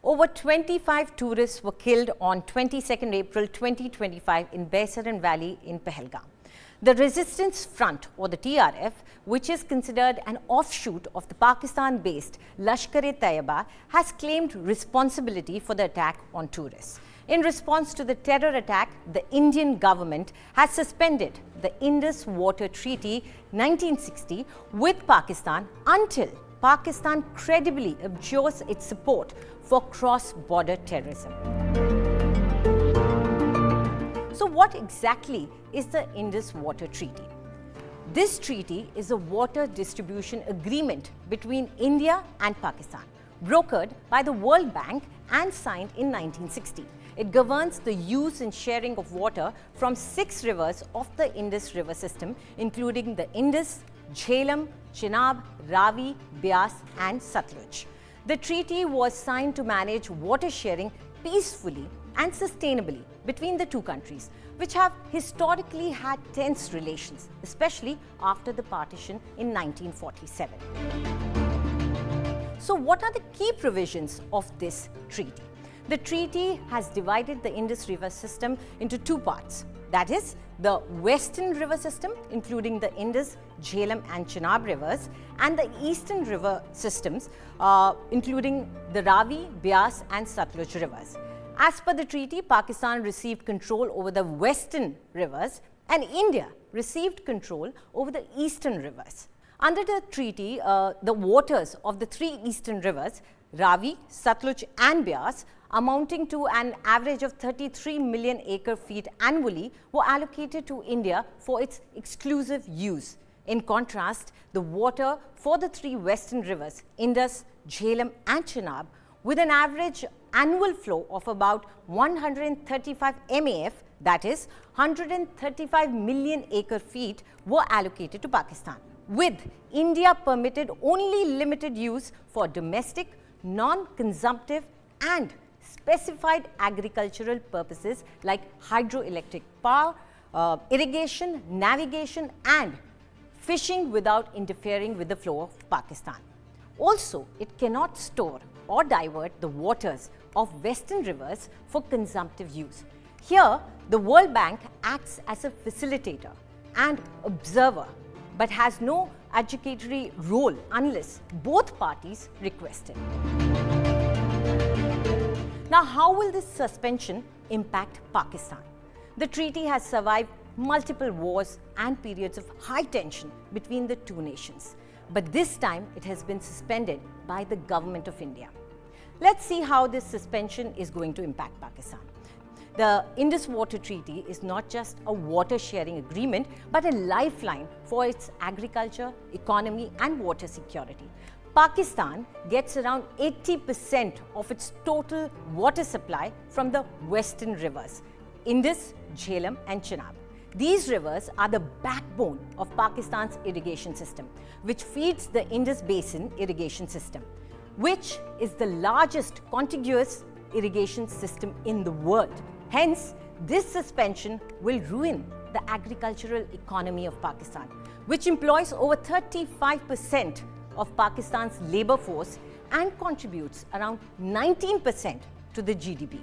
Over 25 tourists were killed on 22nd April 2025 in Baisaran Valley in Pahalgam. The Resistance Front, or the TRF, which is considered an offshoot of the Pakistan-based Lashkar-e-Taiba, has claimed responsibility for the attack on tourists. In response to the terror attack, the Indian government has suspended the Indus Water Treaty 1960 with Pakistan until Pakistan credibly abjures its support for cross-border terrorism. So what exactly is the Indus Water Treaty? This treaty is a water distribution agreement between India and Pakistan, brokered by the World Bank and signed in 1960. It governs the use and sharing of water from 6 rivers of the Indus River system, including the Indus, Jhelum, Chenab, Ravi, Beas and Sutlej. The treaty was signed to manage water sharing peacefully and sustainably between the two countries, which have historically had tense relations, especially after the partition in 1947. So what are the key provisions of this treaty? The treaty has divided the Indus River system into 2 parts. That is, the Western River system, including the Indus, Jhelum and Chenab rivers, and the Eastern River systems, including the Ravi, Beas and Sutlej rivers. As per the treaty, Pakistan received control over the Western rivers and India received control over the Eastern rivers. Under the treaty, the waters of the 3 Eastern rivers, Ravi, Sutlej and Beas, amounting to an average of 33 million acre-feet annually, were allocated to India for its exclusive use. In contrast, the water for the 3 western rivers, Indus, Jhelum and Chenab, with an average annual flow of about 135 MAF, that is 135 million acre-feet, were allocated to Pakistan, with India permitted only limited use for domestic, non-consumptive and specified agricultural purposes like hydroelectric power, irrigation, navigation and fishing without interfering with the flow of Pakistan. Also, it cannot store or divert the waters of western rivers for consumptive use. Here, the World Bank acts as a facilitator and observer, but has no adjudicatory role unless both parties request it. Now, how will this suspension impact Pakistan? The treaty has survived multiple wars and periods of high tension between the two nations, but this time it has been suspended by the government of India. Let's see how this suspension is going to impact Pakistan. The Indus Water Treaty is not just a water sharing agreement, but a lifeline for its agriculture, economy and water security. Pakistan gets around 80% of its total water supply from the western rivers, Indus, Jhelum and Chenab. These rivers are the backbone of Pakistan's irrigation system, which feeds the Indus Basin irrigation system, which is the largest contiguous irrigation system in the world. Hence, this suspension will ruin the agricultural economy of Pakistan, which employs over 35% of Pakistan's labor force and contributes around 19% to the GDP.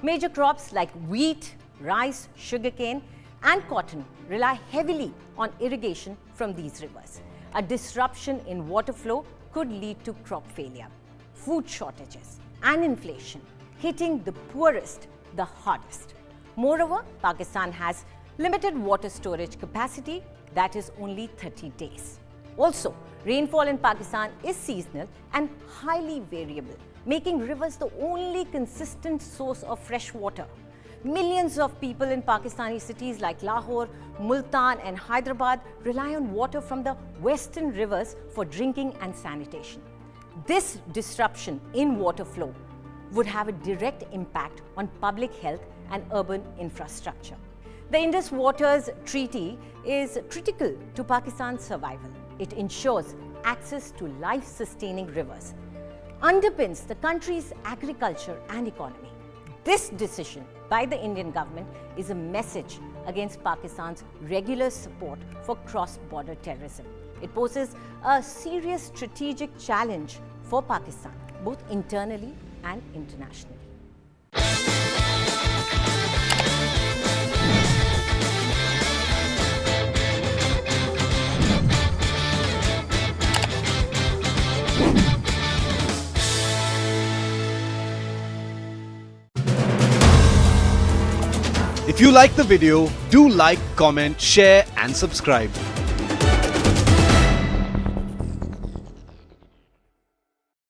Major crops like wheat, rice, sugarcane and cotton rely heavily on irrigation from these rivers. A disruption in water flow could lead to crop failure, food shortages and inflation, hitting the poorest the hardest. Moreover, Pakistan has limited water storage capacity, that is only 30 days. Also, rainfall in Pakistan is seasonal and highly variable, making rivers the only consistent source of fresh water. Millions of people in Pakistani cities like Lahore, Multan and Hyderabad rely on water from the western rivers for drinking and sanitation. This disruption in water flow would have a direct impact on public health and urban infrastructure. The Indus Water Treaty is critical to Pakistan's survival. It ensures access to life-sustaining rivers, underpins the country's agriculture and economy. This decision by the Indian government is a message against Pakistan's regular support for cross-border terrorism. It poses a serious strategic challenge for Pakistan, both internally and internationally. If you like the video, do like, comment, share and subscribe.